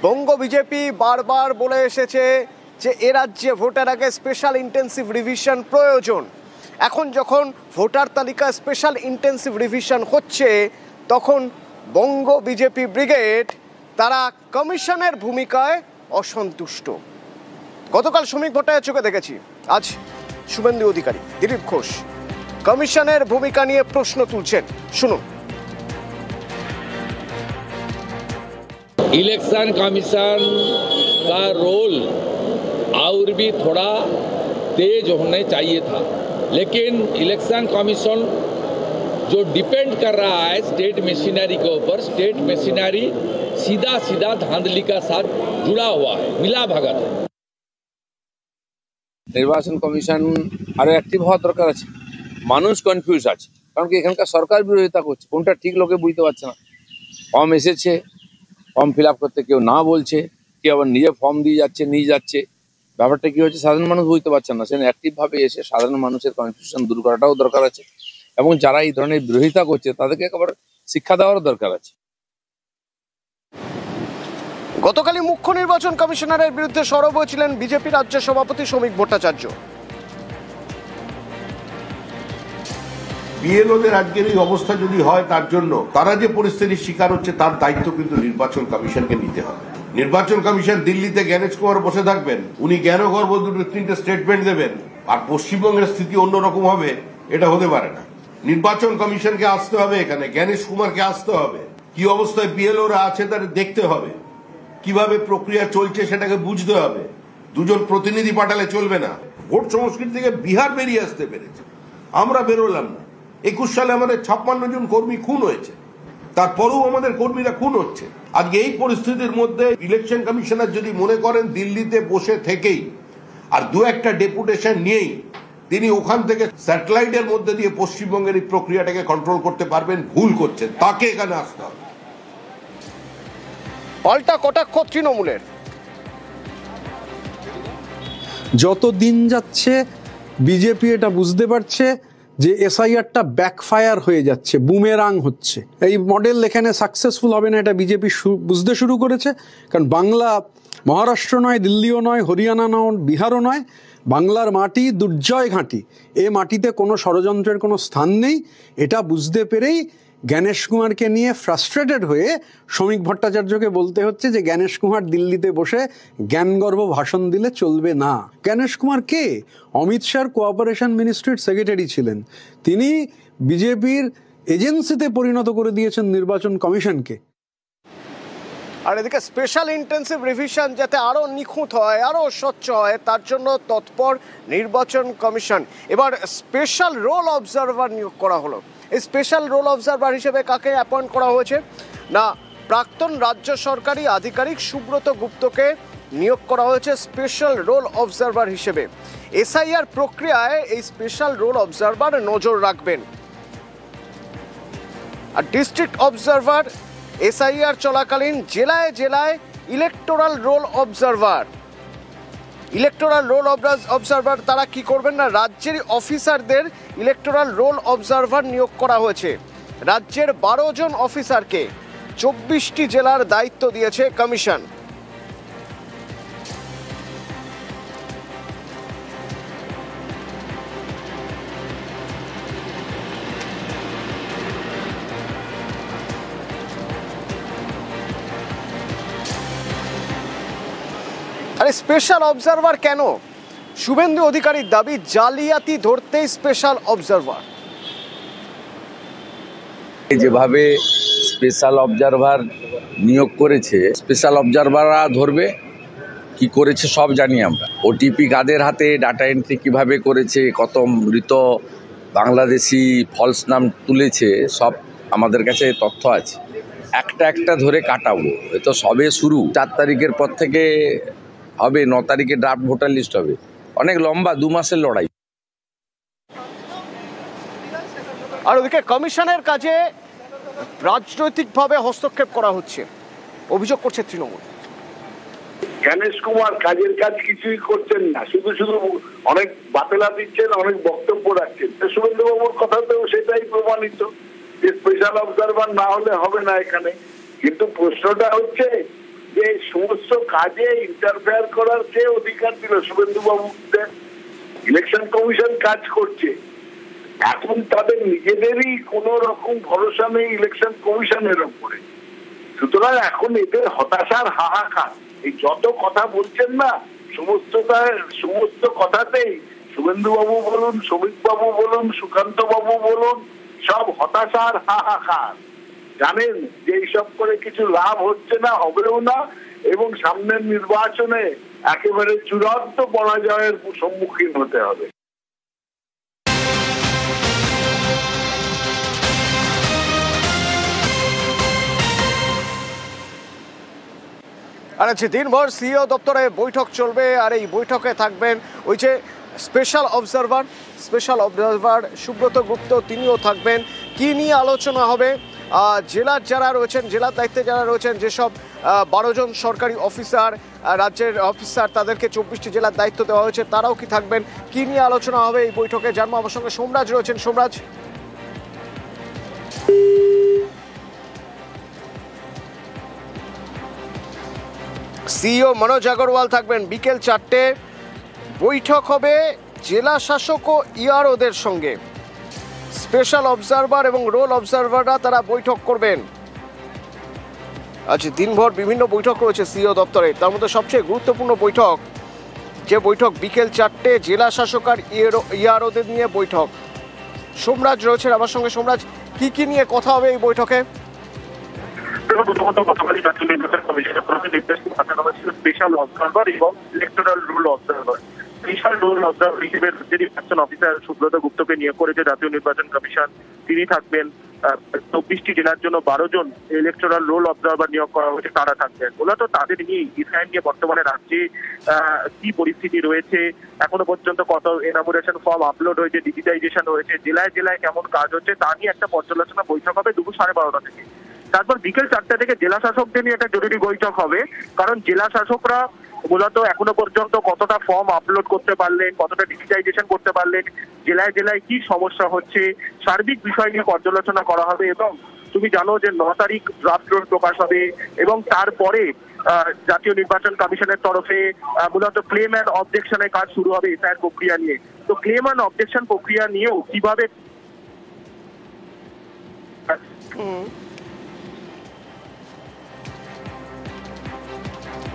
বঙ্গ BJP বারবার বলে এসেছে যে এ রাজ্যে ভোটের আগে স্পেশাল ইন্টেন্সিভ রিভিশন প্রয়োজন। এখন যখন ভোটার তালিকা স্পেশাল ইন্টেন্সিভ রিভিশন হচ্ছে, তখন বঙ্গ বিজেপি ব্রিগেড তারা কমিশনের ভূমিকায় অসন্তুষ্ট। গতকাল শ্রমিক ভট্টাচার্যকে দেখেছি, আজ শুভেন্দু অধিকারী, দিলীপ ঘোষ কমিশনের ভূমিকা নিয়ে প্রশ্ন তুলছেন। শুনুন। इलेक्शन कमीशन का रोल और भी थोड़ा तेज होने चाहिए था, लेकिन इलेक्शन कमीशन जो डिपेंड कर रहा है स्टेट मशीनरी के ऊपर, स्टेट मशीनरी सीधा सीधा धांधली का साथ जुड़ा हुआ है, मिला भगत है। নির্বাচন কমিশন আরো অ্যাক্টিভ হওয়া দরকার আছে। মানুষ কনফিউজ আছে, কারণ কি এখানকার সরকার বিরোধিতা করছে, কোনটা ঠিক লোকে বুঝতে পারছে না। ফর্ম এসেছে, ফর্ম ফিল আপ করতে কেউ না বলছে, কেউ আবার নিজে ফর্ম দিয়ে যাচ্ছে, নিয়ে যাচ্ছে। ব্যাপারটা কি হচ্ছে সাধারণ মানুষ বুঝতে পারছে না। সেখানে অ্যাক্টিভভাবে এসে সাধারণ মানুষের কনফিউশন দূর করাটাও দরকার আছে, এবং যারা এই ধরনের বিরোধিতা করছে তাদেরকে আবার শিক্ষা দেওয়ারও দরকার আছে। গতকালই মুখ্য নির্বাচন কমিশনারের বিরুদ্ধে সরব হয়েছিলেন বিজেপি রাজ্য সভাপতি শ্রমিক ভট্টাচার্য। বিএলওদের আজকের এই অবস্থা যদি হয়, তার জন্য তারা যে পরিস্থিতির শিকার হচ্ছে তার দায়িত্ব কিন্তু নির্বাচন কমিশনকে নিতে হবে। নির্বাচন কমিশন দিল্লিতে জ্ঞানেশ কুমার বসে থাকবেন, উনি জ্ঞানগর্ভ দুটো তিনটে স্টেটমেন্ট দেবেন, আর পশ্চিমবঙ্গের স্থিতি অন্যরকম হবে, এটা হতে পারে না। নির্বাচন কমিশনকে আসতে হবে, এখানে জ্ঞানেশ কুমারকে আসতে হবে, কি অবস্থায় বিএলওরা আছে তাদের দেখতে হবে, কিভাবে প্রক্রিয়া চলছে সেটাকে বুঝতে হবে। দুজন প্রতিনিধি পাঠালে চলবে না। ভোট সংস্কৃতি থেকে বিহার বেরিয়ে আসতে পেরেছে, আমরা বেরোলাম না। 21 সালে আমাদের 56 জন কর্মী খুন হয়েছে, তারপরেও আমাদের কর্মীরা খুন হচ্ছে। আজকে এই পরিস্থিতির মধ্যে ইলেকশন কমিশনার যদি মনে করেন দিল্লিতে বসে থেকেই আর দু একটা ডেপুটেশন নিয়েই তিনি ওখান থেকে স্যাটেলাইটের মধ্যে দিয়ে পশ্চিমবঙ্গের এই প্রক্রিয়াটাকে কন্ট্রোল করতে পারবেন, ভুল করছেন। তাকে এখানে আসতে হবে। পাল্টা কটাক্ষ তৃণমূলের। যত দিন যাচ্ছে বিজেপি এটা বুঝতে পারছে যে এসআইআরটা ব্যাকফায়ার হয়ে যাচ্ছে, বুমেরাং হচ্ছে। এই মডেল এখানে সাকসেসফুল হবে না, এটা বিজেপি বুঝতে শুরু করেছে। কারণ বাংলা মহারাষ্ট্র নয়, দিল্লিও নয়, হরিয়ানা নয়, বিহারও নয়, বাংলার মাটি দুর্জয় ঘাঁটি। এ মাটিতে কোনো ষড়যন্ত্রের কোনো স্থান নেই। এটা বুঝতে পেরেই জ্ঞানেশ কুমারকে নিয়ে ফ্রাস্ট্রেটেড হয়ে শ্রমিক ভট্টাচার্যকে বলতে হচ্ছে যে জ্ঞানেশ কুমার দিল্লিতে বসে জ্ঞানগর্ভ ভাষণ দিলে চলবে না। জ্ঞানেশ কুমার কে? অমিত শাহর কোঅপারেশন মিনিস্ট্রির সেক্রেটারি ছিলেন। তিনি বিজেপির এজেন্সিতে পরিণত করে দিয়েছেন নির্বাচন কমিশনকে। আর এদিকে স্পেশাল ইন্টেন্সিভ রিভিশন যাতে আরো নিখুঁত হয়, আরো স্বচ্ছ হয়, তার জন্য তৎপর নির্বাচন কমিশন। এবার স্পেশাল রোল অবজারভার নিয়োগ করা হলো। এই স্পেশাল রোল অবজারভার হিসেবে কাকে অ্যাপয়েন্ট করা হয়েছে? না, প্রাক্তন রাজ্য সরকারি আধিকারিক সুব্রত গুপ্তকে নিয়োগ করা হয়েছে স্পেশাল রোল অবজারভার হিসেবে। এসআইআর প্রক্রিয়ায় এই স্পেশাল রোল অবজারভার নজর রাখবেন। আর ডিস্ট্রিক্ট অবজারভার এসআইআর চলাকালীন জেলায় জেলায় electoral roll observer. Electoral roll observer তারা কি করবেন না, রাজ্যের অফিসারদের ইলেকটোরাল রোল অবজারভার নিয়োগ করা হয়েছে। রাজ্যের 12 জন অফিসারকে 24টি জেলার দায়িত্ব দিয়েছে কমিশন। আরে স্পেশাল অবজারভার কেন? শুভেন্দু অধিকারীর দাবি জালিয়াতি ধরতেই স্পেশাল অবজারভার। যেভাবে স্পেশাল অবজারভার নিয়োগ করেছে, স্পেশাল অবজারভাররা ধরবে কি করেছে সব জানি আমরা। ওটিপি কাদের হাতে, ডাটা এন্ট্রি কিভাবে করেছে, কত মৃত বাংলাদেশি ফলস নাম তুলেছে, সব আমাদের কাছে তথ্য আছে। একটা একটা ধরে কাটাবো। এ তো সবে শুরু। 4 তারিখের পর থেকে হবে, 9 তারিখে ড্রাফট ভোটার লিস্ট হবে। অনেক লম্বা 2 মাসের লড়াই। আর ওদিকে কমিশনের কাজে রাজনৈতিকভাবে হস্তক্ষেপ করা হচ্ছে, অভিযোগ করছে তৃণমূল। জ্ঞানেশ কুমার কাজের কাজ কিছুই করছেন না, শুধু শুধু অনেক বাতেলা দিচ্ছেন, অনেক বক্তব্য রাখছেন। শুভেন্দু বাবুর কথাতেও সেটাই প্রমাণিত যে স্পেশাল অবজারভার না হলে হবে না এখানে। কিন্তু প্রশ্নটা হচ্ছে যে যে সমস্ত কাজে ইন্টারফেয়ার করার কে অধিকার দিল? শুভেন্দু বাবুদের। ইলেকশন কমিশন কাজ করছে, এখন তাদের নিজেদেরই কোন রকম ভরসা নেই ইলেকশন কমিশনের উপরে। সুতরাং এখন এদের হতাশার হাহাকার। এই যত কথা বলছেন না, সমস্ত কথাতেই শুভেন্দু বাবু বলুন, শ্রমিক বাবু বলুন, সুকান্ত বাবু বলুন, সব হতাশার হাহাকার। জানেন যে এইসব করে কিছু লাভ হচ্ছে না, হবেও না, এবং সামনের নির্বাচনে একেবারে চূড়ান্ত পরাজয়ের সম্মুখীন হতে হবে। আর আজকে দিনভর সিইও দপ্তরে বৈঠক চলবে, আর এই বৈঠকে থাকবেন ওই যে স্পেশাল অবজারভার সুব্রত গুপ্ত, তিনিও থাকবেন। কি নিয়ে আলোচনা হবে? জেলার যারা রয়েছেন, জেলার দায়িত্বে যারা রয়েছেন, যেসব 12 জন সরকারি অফিসার, রাজ্যের অফিসার, তাদেরকে 24টি জেলার দায়িত্ব দেওয়া হয়েছে, তারাও কি থাকবেন? কি নিয়ে আলোচনা হবে এই বৈঠকে জানবো। আমার সঙ্গে সোমরাজ রয়েছেন। সোমরাজ, সিইও মনোজ আগরওয়াল থাকবেন। বিকেল 4টে বৈঠক হবে জেলা শাসক ও ইআরওদের সঙ্গে। স্পেশাল অবজারভার এবং রোল অবজারভাররা তারা বৈঠক করবেন। আজ দিনভর বিভিন্ন বৈঠক রয়েছে সিইও দপ্তরে, তার মধ্যে সবচেয়ে গুরুত্বপূর্ণ বৈঠক বিকেল 4টে জেলা শাসক আর ইআরওদের নিয়ে বৈঠক। সোমরাজ রয়েছে আমার সঙ্গে। সোমরাজ, কি নিয়ে কথা হবে এই বৈঠকে? প্রথমত গতকালই জাতীয় নির্বাচন কমিশনের প্রথমে নির্দেশ পাঠানো হয়েছিল স্পেশাল অবজারভার এবং electoral roll observer. Special roll observer হিসেবে রাজ্যের নির্বাচন অফিসার সুব্রত গুপ্তকে নিয়োগ করেছে জাতীয় নির্বাচন কমিশন। তিনি থাকবেন। 24টি জেলার জন্য 12 জন ইলেকটোরাল রোল অবজারভার নিয়োগ করা হয়েছে, তারা থাকবেন। মূলত তাদের নিয়ে ইসরায়েল নিয়ে বর্তমানে রাজ্যে কি পরিস্থিতি রয়েছে, এখনো পর্যন্ত কত এনামোরেশন ফর্ম আপলোড হয়েছে, ডিজিটাইজেশন হয়েছে, জেলায় জেলায় কেমন কাজ হচ্ছে, তা নিয়ে একটা পর্যালোচনা বৈঠক হবে দুপুর 12:30 থেকে। তারপর বিকেল 4টা থেকে জেলা শাসকদের নিয়ে একটা জরুরি বৈঠক হবে, কারণ জেলা শাসকরা মূলত এখনো পর্যন্ত কতটা ফর্ম আপলোড করতে পারলেন, কতটা ডিজিটাইজেশন করতে পারলেন, জেলায় জেলায় কি সমস্যা হচ্ছে, সার্বিক বিষয় নিয়ে পর্যালোচনা করা হবে। এবং তুমি জানো যে 9 তারিখ ড্রাফট রোল প্রকাশ হবে, এবং তারপরে জাতীয় নির্বাচন কমিশনের তরফে মূলত ক্লেম অ্যান্ড অবজেকশনের কাজ শুরু হবে এসআইআর প্রক্রিয়া নিয়ে। তো ক্লেম অ্যান্ড অবজেকশন প্রক্রিয়া নিয়েও কিভাবে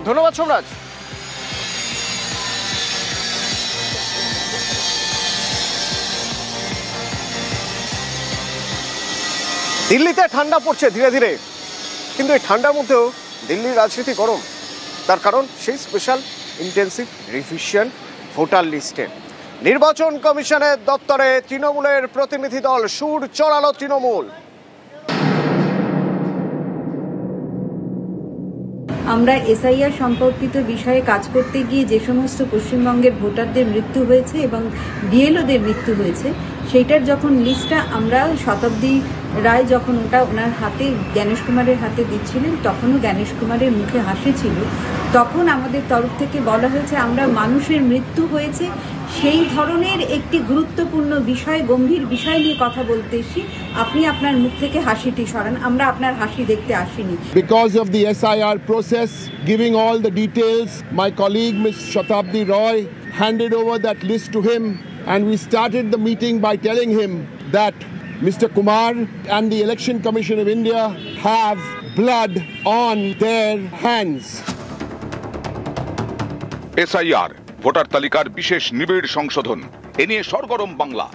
ধন্যবাদ সোমরাজ। দিল্লিতে ঠান্ডা পড়ছে ধীরে ধীরে, কিন্তু এই ঠান্ডার মধ্যেও দিল্লির রাজনীতি গরম। তার কারণ সেই স্পেশাল ইন্টেন্সিভ রিভিশন ভোটার লিস্টে। নির্বাচন কমিশনের দপ্তরে তৃণমূলের প্রতিনিধি দল, সুর চড়ালো তৃণমূল। আমরা এসআইআর সম্পর্কিত বিষয়ে কাজ করতে গিয়ে যে সমস্ত পশ্চিমবঙ্গের ভোটারদের মৃত্যু হয়েছে এবং বিএলওদের মৃত্যু হয়েছে, সেইটার যখন লিস্টটা আমরা শতাব্দী রায় যখন ওনার হাতে, জ্ঞানেশ কুমারের হাতে দিচ্ছিলেন, তখনও জ্ঞানেশ কুমারের মুখে হাসি ছিল। তখন আমাদের তরফ থেকে বলা হয়েছে আমরা মানুষের মৃত্যু হয়েছে সেই ধরনের একটি গুরুত্বপূর্ণ বিষয়, গম্ভীর বিষয় নিয়ে কথা বলতে এসেছি, আপনি আপনার মুখ থেকে হাসিটি সরান, আমরা আপনার হাসি দেখতে আসিনি। Because of the SIR process, giving all the details, my colleague Ms. Shatabdi Roy handed over that list to him, and we started the meeting by telling him that Mr. Kumar and the Election Commission of India have blood on their hands. SIR voter তালিকার বিশেষ নিবিড় সংশোধন, এ নিয়ে সরগরম বাংলা।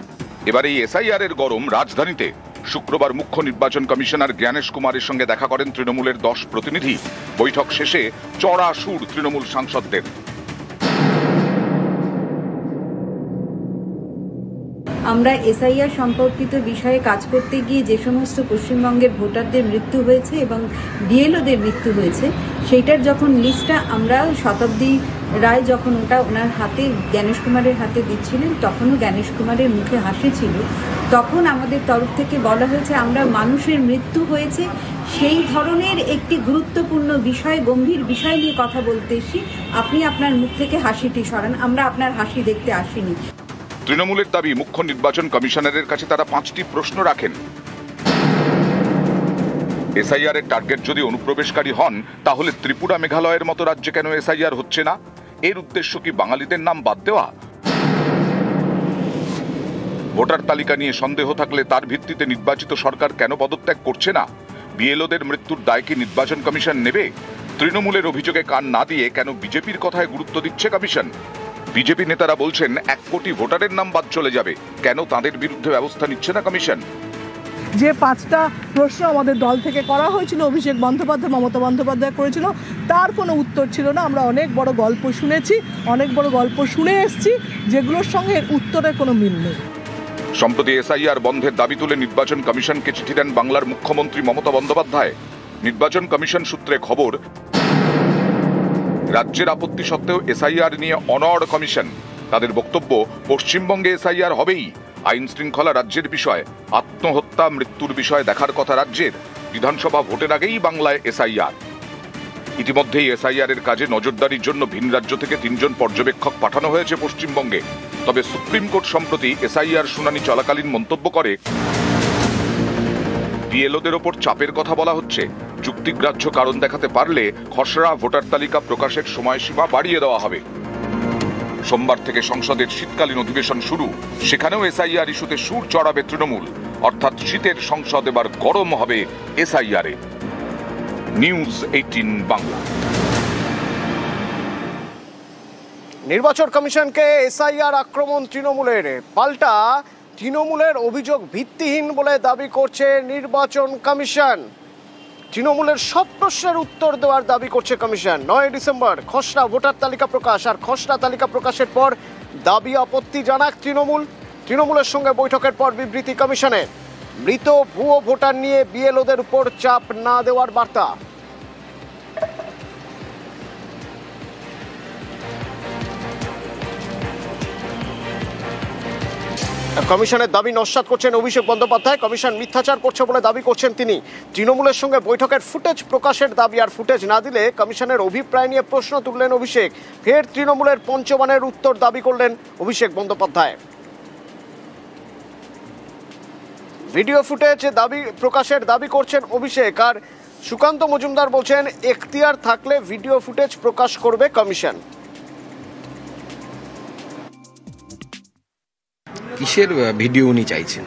এবার এই SIR এর গরম রাজধানীতে। শুক্রবার মুখ্য নির্বাচন কমিশনার জ্ঞানেশ কুমারের সঙ্গে দেখা করেন তৃণমূলের 10 প্রতিনিধি। বৈঠক শেষে চড়া সুর তৃণমূল সাংসদদের। আমরা এসআইআর সম্পর্কিত বিষয়ে কাজ করতে গিয়ে যে সমস্ত পশ্চিমবঙ্গের ভোটারদের মৃত্যু হয়েছে এবং বিএলওদের মৃত্যু হয়েছে, সেইটার যখন লিস্টটা আমরা শতাব্দী রায় যখন ওনার হাতে, জ্ঞানেশ কুমারের হাতে দিচ্ছিলেন, তখনও জ্ঞানেশ কুমারের মুখে হাসি ছিল। তখন আমাদের তরফ থেকে বলা হয়েছে আমরা মানুষের মৃত্যু হয়েছে সেই ধরনের একটি গুরুত্বপূর্ণ বিষয়, গম্ভীর বিষয় নিয়ে কথা বলতে এসেছি, আপনি আপনার মুখ থেকে হাসিটি সরান, আমরা আপনার হাসি দেখতে আসিনি। তৃণমূলের দাবি, মুখ্য নির্বাচন কমিশনারের কাছে তারা 5টি প্রশ্ন রাখেন। এসআইআর এর টার্গেট যদি অনুপ্রবেশকারী হন, তাহলে ত্রিপুরা মেঘালয়ের মতো রাজ্যে কেন এসআইআর হচ্ছে না? এর উদ্দেশ্য কি বাঙালিদের নাম বাদ দেওয়া? ভোটার তালিকা নিয়ে সন্দেহ থাকলে তার ভিত্তিতে নির্বাচিত সরকার কেন পদত্যাগ করছে না? বিএলওদের মৃত্যুর দায় কি নির্বাচন কমিশন নেবে? তৃণমূলের অভিযোগে কান না দিয়ে কেন বিজেপির কথায় গুরুত্ব দিচ্ছে কমিশন? বিজেপি নেতারা বলছেন 1 কোটি ভোটারের নাম বাদ চলে যাবে, কেন তাদের বিরুদ্ধে ব্যবস্থা নিচ্ছে না কমিশন? যে 5টা প্রশ্ন আমাদের দল থেকে করা হয়েছিল, অভিষেক বন্দ্যোপাধ্যায়, মমতা বন্দ্যোপাধ্যায় করেছিল, তার কোনো উত্তর ছিল না। আমরা অনেক বড় গল্প শুনেছি, অনেক বড় গল্প শুনে এসেছি, যেগুলোর সঙ্গে এর উত্তরের কোনো মিল নেই। সম্প্রতি এসআইআর বন্ধের দাবি তুলে নির্বাচন কমিশনকে চিঠি দেন বাংলার মুখ্যমন্ত্রী মমতা বন্দ্যোপাধ্যায়। নির্বাচন কমিশন সূত্রে খবর, রাজ্যের আপত্তি সত্ত্বেও এসআইআর নিয়ে অনড় কমিশন। তাদের বক্তব্য, পশ্চিমবঙ্গে এসআইআর হবেই। আইন শৃঙ্খলা রাজ্যের বিষয়, আত্মহত্যা মৃত্যুর বিষয় দেখার কথা রাজ্যের। বিধানসভা ভোটের আগেই বাংলায় এসআইআর। ইতিমধ্যেই এসআইআর এর কাজে নজরদারির জন্য ভিন রাজ্য থেকে 3 জন পর্যবেক্ষক পাঠানো হয়েছে পশ্চিমবঙ্গে। তবে সুপ্রিম কোর্ট সম্প্রতি এসআইআর শুনানি চলাকালীন মন্তব্য করে, বিএলওদের ওপর চাপের কথা বলা হচ্ছে। যুক্তিগ্রাহ্য কারণ দেখাতে পারলে খসড়া ভোটার তালিকা প্রকাশের সময়সীমা বাড়িয়ে দেওয়া হবে। সোমবার থেকে সংসদের শীতকালীন অধিবেশন শুরু, সেখানেও এসআইআর ইস্যুতে সুর চড়াবে তৃণমূল। অর্থাৎ শীতের সংসদ এবার গরম হবে এসআইআরে। নিউজ 18 বাংলা। নির্বাচন কমিশনকে এসআইআর আক্রমণ তৃণমূলের, পাল্টা তৃণমূলের অভিযোগ ভিত্তিহীন বলে দাবি করছে নির্বাচন কমিশন। তৃণমূলের সব প্রশ্নের উত্তর দেওয়ার দাবি করছে কমিশন। 9 ডিসেম্বর খসড়া ভোটার তালিকা প্রকাশ, আর খসড়া তালিকা প্রকাশের পর দাবি আপত্তি জানাক তৃণমূলের সঙ্গে বৈঠকের পর বিবৃতি কমিশনের। মৃত ভুয়ো ভোটার নিয়ে বিএলওদের উপর চাপ না দেওয়ার বার্তা। কমিশনের দাবি নস্যাৎ করছেন অভিষেক বন্দ্যোপাধ্যায়। কমিশন মিথ্যাচার করছে বলে দাবি করছেন তিনি। তৃণমূলের সঙ্গে বৈঠকের ফুটেজ প্রকাশের দাবি, আর ফুটেজ না দিলে কমিশনের অভিপ্রায় নিয়ে প্রশ্ন তুললেন অভিষেক। ফের তৃণমূলের পঞ্চবানের উত্তর দাবি করলেন অভিষেক বন্দ্যোপাধ্যায়। ভিডিও ফুটেজ দাবি প্রকাশের দাবি করছেন অভিষেক, আর সুকান্ত মজুমদার বলছেন এখতিয়ার থাকলে ভিডিও ফুটেজ প্রকাশ করবে কমিশন। কিসের ভিডিও উনি চাইছেন?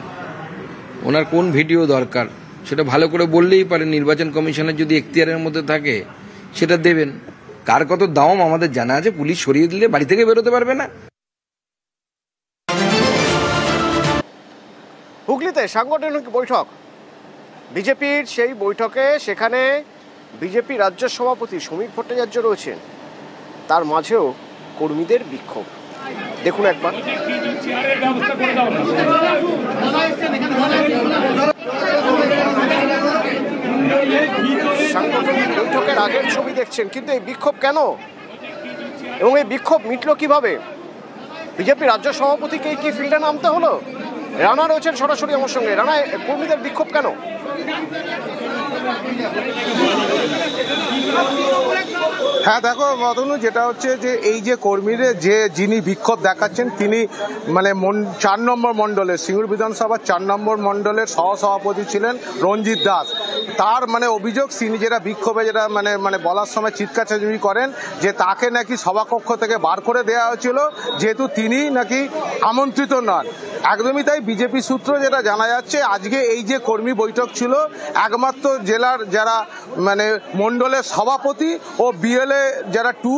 ওনার কোন ভিডিও দরকার সেটা ভালো করে বললেই পারে। নির্বাচন কমিশনের যদি এখতিয়ারের মধ্যে থাকে সেটা দেবেন। কার কত দাম আমাদের জানা আছে, পুলিশ সরিয়ে দিলে বাড়ি থেকে বেরোতে পারবে না। হুগলিতে সাংগঠনিক বৈঠক বিজেপির, সেই বৈঠকে সেখানে বিজেপি রাজ্য সভাপতি শ্রমিক ভট্টাচার্য রয়েছেন, তার মাঝেও কর্মীদের বিক্ষোভ। দেখুন একবার। সাংগঠনিক বৈঠকের আগের ছবি দেখছেন, কিন্তু এই বিক্ষোভ কেন এবং এই বিক্ষোভ মিটল কিভাবে? বিজেপি রাজ্য সভাপতিকে কি ফিল্ডে নামতে হলো? রানা রয়েছেন সরাসরি আমার সঙ্গে। রানা, কর্মীদের বিক্ষোভ কেন? হ্যাঁ দেখো মদনু, যেটা হচ্ছে যে এই যে কর্মীরা যিনি বিক্ষোভ দেখাচ্ছেন তিনি মানে 4 নম্বর মণ্ডলের, সিঙ্গুর বিধানসভার 4 নম্বর মণ্ডলের সহসভাপতি ছিলেন রঞ্জিত দাস। তার মানে অভিযোগ, তিনি যেটা বিক্ষোভে যেটা মানে বলার সময় চিৎকার চেঁচামেচি করেন যে তাকে নাকি সভাকক্ষ থেকে বার করে দেওয়া হয়েছিল যেহেতু তিনি নাকি আমন্ত্রিত নন। একদমই তাই। বিজেপি সূত্র যেটা জানা যাচ্ছে, আজকে এই যে কর্মী বৈঠক ছিল একমাত্র জেলার যারা মানে মণ্ডলের সভাপতি ও বিএলএ যারা 2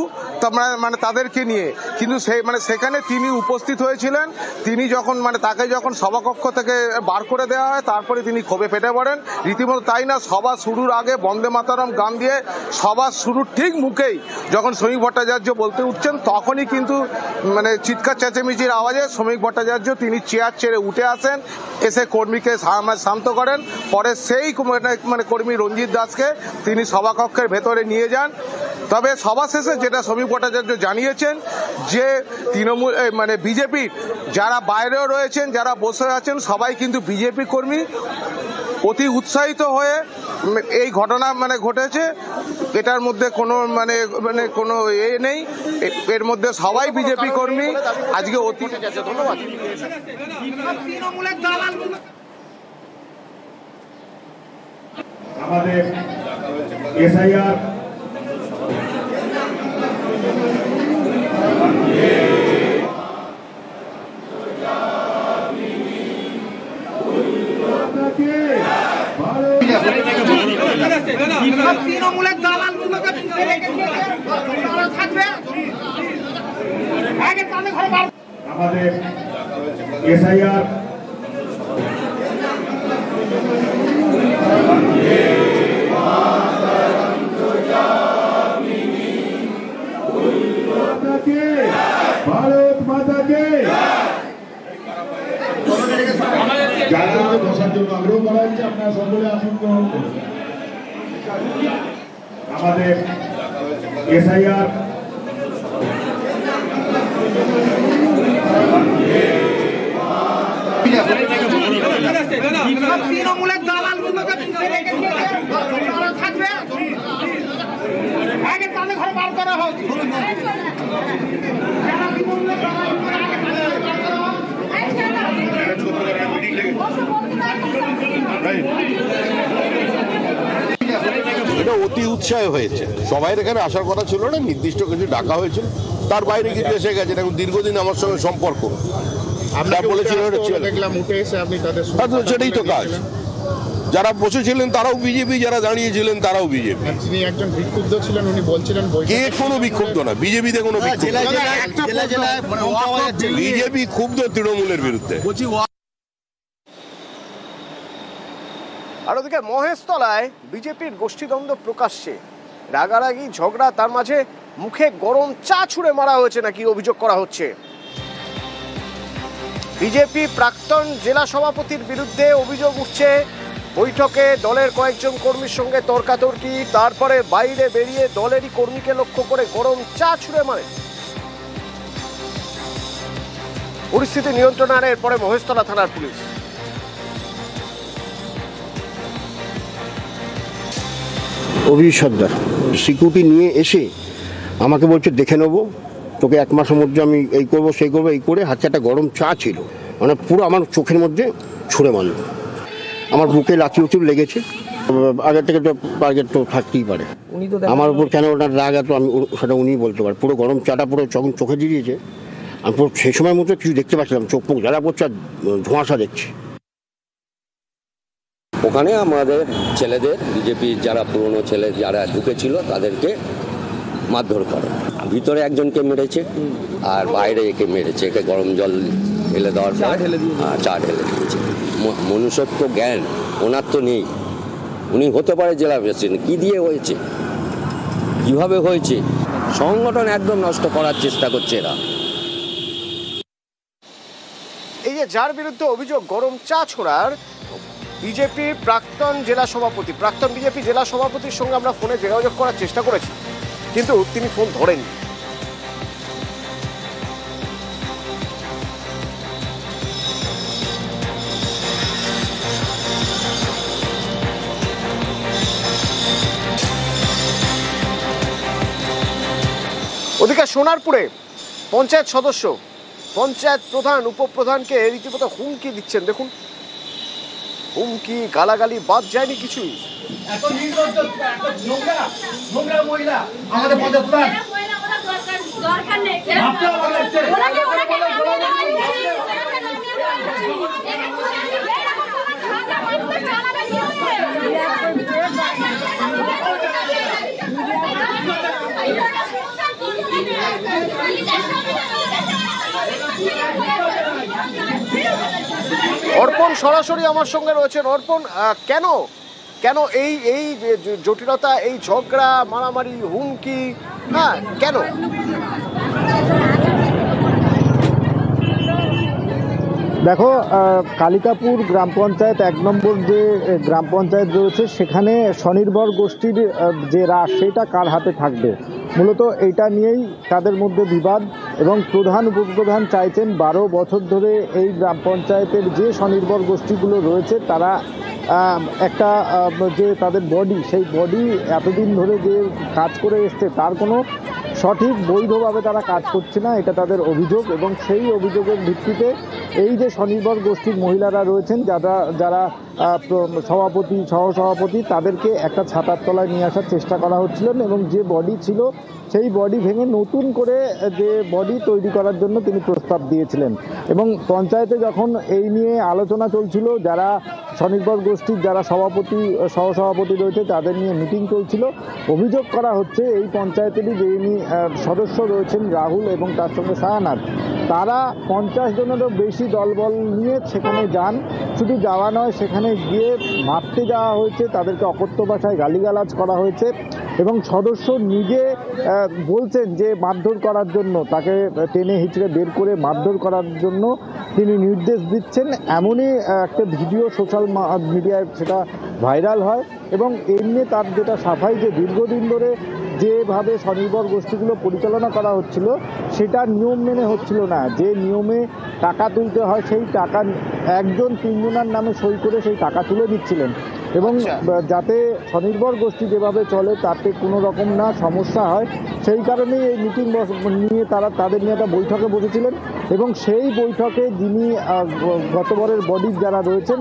মানে তাদেরকে নিয়ে, কিন্তু সেখানে তিনি উপস্থিত হয়েছিলেন। তিনি যখন তাকে যখন সভাকক্ষ থেকে বার করে দেওয়া হয় তারপরে তিনি ক্ষোভে ফেটে পড়েন রীতিমতো। তাই না, সভা শুরুর আগে বন্দে মাতরম গান দিয়ে সভা শুরুর ঠিক মুখেই যখন শ্রমিক ভট্টাচার্য বলতে উঠছেন তখনই কিন্তু মানে চিৎকার চেঁচামেচির আওয়াজে শ্রমিক ভট্টাচার্য তিনি চেয়ার ছেড়ে উঠে আসেন, এসে কর্মীকে শান্ত করেন। পরে সেই মানে কর্মী রঞ্জিত দাসকে তিনি সভাকক্ষের ভেতরে নিয়ে যান। তবে সভা শেষে যেটা শ্রমিক ভট্টাচার্য জানিয়েছেন যে তৃণমূল মানে বিজেপির যারা বাইরেও রয়েছেন, যারা বসে আছেন, সবাই কিন্তু বিজেপি কর্মী। অতি উৎসাহিত হয়ে এই ঘটনা ঘটেছে। এটার মধ্যে কোনো কোনো নেই, এর মধ্যে সবাই বিজেপি কর্মী। আজকে অতি ধন্যবাদ। আমাদের এসআইআর তৃণমূলের দালালগুলোকে থাকবে আমাদের এসআইআর ভারত মাতাকে যার বসার জন্য আগ্রহ করা হচ্ছে আপনারা সকলে আসন গ্রহণ করুন। আমাদের এসআইআর তৃণমূলের দালালগুলোকে থাকবে আগে তাদের ঘরে বার করা হোক। এটা অতি উৎসাহ হয়েছে, সবাই এখানে আসার কথা ছিল না, নির্দিষ্ট কিছু ডাকা হয়েছিল, তার বাইরে কিছু এসে গেছে। এখন দীর্ঘদিন আমার সঙ্গে সম্পর্ক, সেটাই তো কাজ। যারা বসেছিলেন তারাও বিজেপি, যারা দাঁড়িয়েছিলেন তারাও বিজেপি। যিনি একজন বিক্ষুব্ধ ছিলেন উনি বলছিলেন কে কোনো বিক্ষুব্ধ না, বিজেপিতে কোনো বিজেপি ক্ষুব্ধ তৃণমূলের বিরুদ্ধে। আর ওদিকে মহেশতলায় বিজেপির গোষ্ঠীদ্বন্দ্ব প্রকাশ্যে, রাগারাগি ঝগড়া, তার মাঝে মুখে গরম চা ছুঁড়ে মারা হয়েছে নাকি অভিযোগ করা হচ্ছে। বিজেপি প্রাক্তন জেলা সভাপতির বিরুদ্ধে অভিযোগ উঠছে বৈঠকে দলের কয়েকজন কর্মীর সঙ্গে তর্কাতর্কি, তারপরে বাইরে বেরিয়ে দলেরই কর্মীকে লক্ষ্য করে গরম চা ছুঁড়ে মারে। পরিস্থিতি নিয়ন্ত্রণে আনে এরপরে মহেশতলা থানার পুলিশ। অভিজিৎ সর্দার সিকিউরিটি নিয়ে এসে আমাকে বলছে দেখে নেবো তোকে, 1 মাসের মধ্যে আমি এই করবো সেই করবো, এই করে হাতে একটা গরম চা ছিল, মানে পুরো আমার চোখের মধ্যে ছুঁড়ে মারল। আমার বুকে লাঠি উঁচুর লেগেছে, আগে থেকে তো টার্গেট তো থাকতেই পারে। আমার উপর কেন ওনার রাগ এত আমি সেটা উনিই বলতে পারেন। পুরো গরম চাটা পুরো যখন চোখে দিয়েছে, আমি পুরো সেই সময়ের মধ্যে কিছু দেখতে পাচ্ছিলাম, চোখ মুখ জ্বালা পড়ছে আর ধোঁয়াশা দেখছি। ওখানে আমাদের ছেলেদের, বিজেপির যারা পুরনো ছেলে যারা ঢুকেছিল তাদেরকে মারধর করে, ভিতরে একজনকে মেরেছে আর বাইরে একে মেরেছে, একে গরম জল ঢেলে দেওয়ার পর চা ঢেলে দিয়েছে। মনুষ্যত্ব জ্ঞান ওনার তো নেই, উনি হতে পারে জেলা প্রেসিডেন্ট, কি দিয়ে হয়েছে, কিভাবে হয়েছে, সংগঠন একদম নষ্ট করার চেষ্টা করছে এরা। এই যে যার বিরুদ্ধে অভিযোগ গরম চা ছোড়ার, বিজেপি প্রাক্তন বিজেপি জেলা সভাপতির সঙ্গে আমরা ফোনে যোগাযোগ করার চেষ্টা করেছি, কিন্তু তিনি ফোন ধরেননি। ওদিকে সোনারপুরে পঞ্চায়েত সদস্য, পঞ্চায়েত প্রধান, উপপ্রধানকে রীতিমতো হুমকি দিচ্ছেন। দেখুন, হুমকি গালাগালি বাদ যায়নি কিছুই। অর্পণ সরাসরি আমার সঙ্গে রয়েছেন। অর্পণ, কেন কেন এই এই জটিলতা, এই ঝগড়া, মারামারি, হুমকি, হ্যাঁ কেন? দেখো, কালিকাপুর গ্রাম পঞ্চায়েত 1 নম্বর যে গ্রাম পঞ্চায়েত রয়েছে, সেখানে স্বনির্ভর গোষ্ঠীর যে রাশ সেটা কার হাতে থাকবে, মূলত এইটা নিয়েই তাদের মধ্যে বিবাদ। এবং প্রধান উপপ্রধান চাইছেন 12 বছর ধরে এই গ্রাম পঞ্চায়েতের যে স্বনির্ভর গোষ্ঠীগুলো রয়েছে তারা একটা যে তাদের বডি, সেই বডি এতদিন ধরে যে কাজ করে এসছে তার কোনো সঠিক বৈধভাবে তারা কাজ করছে না, এটা তাদের অভিযোগ। এবং সেই অভিযোগের ভিত্তিতে এই যে স্বনির্ভর গোষ্ঠীর মহিলারা রয়েছেন, যারা সভাপতি সহসভাপতি, তাদেরকে একটা ছাতার তলায় নিয়ে আসার চেষ্টা করা হচ্ছিল এবং যে বডি ছিল সেই বডি ভেঙে নতুন করে যে বডি তৈরি করার জন্য তিনি প্রস্তাব দিয়েছিলেন। এবং পঞ্চায়েতে যখন এই নিয়ে আলোচনা চলছিল, যারা স্বনির্ভর গোষ্ঠীর যারা সভাপতি সহসভাপতি রয়েছে তাদের নিয়ে মিটিং চলছিল, অভিযোগ করা হচ্ছে এই পঞ্চায়েতেরই যিনি সদস্য রয়েছেন রাহুল এবং তার সঙ্গে সায়ানাথ, তারা 50 জনেরও বেশি দলবল নিয়ে সেখানে যান। শুধু যাওয়া নয়, সেখানে গিয়ে মারতে যাওয়া হয়েছে, তাদেরকে অকথ্য ভাষায় গালিগালাজ করা হয়েছে এবং সদস্য নিজে বলছেন যে মারধর করার জন্য, তাকে টেনে হিচড়ে বের করে মারধর করার জন্য তিনি নির্দেশ দিচ্ছেন। এমনই একটা ভিডিও সোশ্যাল মিডিয়ায় সেটা ভাইরাল হয় এবং এমনি তার যেটা সাফাই যে দীর্ঘদিন ধরে যেভাবে স্বনির্ভর গোষ্ঠীগুলো পরিচালনা করা হচ্ছিল সেটা নিয়ম মেনে হচ্ছিল না। যে নিয়মে টাকা তুলতে হয় সেই টাকা একজন 3 জনের নামে সই করে সেই টাকা তুলে দিচ্ছিলেন এবং যাতে স্বনির্ভর গোষ্ঠী যেভাবে চলে তাতে কোনো রকম না সমস্যা হয়, সেই কারণেই এই মিটিং নিয়ে তাদের নিয়ে একটা বৈঠকে বসেছিলেন এবং সেই বৈঠকে যিনি গতবারের বডির যারা রয়েছেন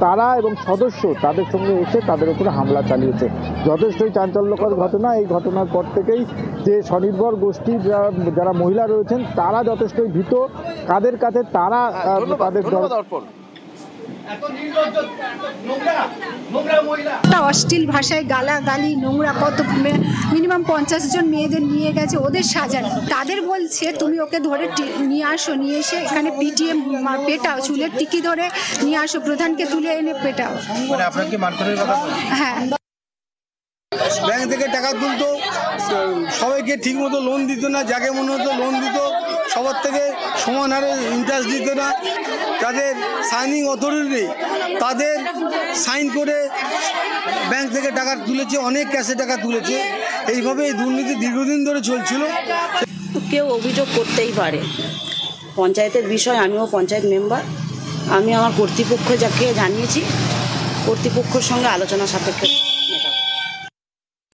তারা এবং সদস্য তাদের সঙ্গে এসে তাদের উপরে হামলা চালিয়েছে। যথেষ্টই চাঞ্চল্যকর ঘটনা। এই ঘটনার পর থেকেই যে স্বনির্ভর গোষ্ঠীর যারা মহিলা রয়েছেন তারা যথেষ্টই ভীত, কাদের কাছে তারা তাদের অশ্লীল ভাষায় গালাগালি নোংরা কত মিনিমাম 50 জন মেয়েদের নিয়ে গেছে ওদের সাজানো, তাদের বলছে তুমি ওকে ধরে নিয়ে আসো, নিয়ে এসে এখানে পিটিএম পেটাও, চুলের টিকি ধরে নিয়ে আসো, প্রধানকে তুলে এনে পেটাও। আপনার কি মারধরের কথা? হ্যাঁ, ব্যাংক থেকে টাকা তুলতো, সবাইকে ঠিক মতো লোন দিত না, যাকে মনে হতো লোন দিত, সবার থেকে সমান হারে ইন্টারেস্ট দিত না, যাদের সাইনিং অথরিটি নেই তাদের সাইন করে ব্যাংক থেকে টাকা তুলেছে, অনেক ক্যাশে টাকা তুলেছে। এইভাবে এই দুর্নীতি দীর্ঘদিন ধরে চলছিল। কেউ অভিযোগ করতেই পারে, পঞ্চায়েতের বিষয়, আমিও পঞ্চায়েত মেম্বার, আমি আমার কর্তৃপক্ষ যাকে জানিয়েছি, কর্তৃপক্ষের সঙ্গে আলোচনা সাপেক্ষে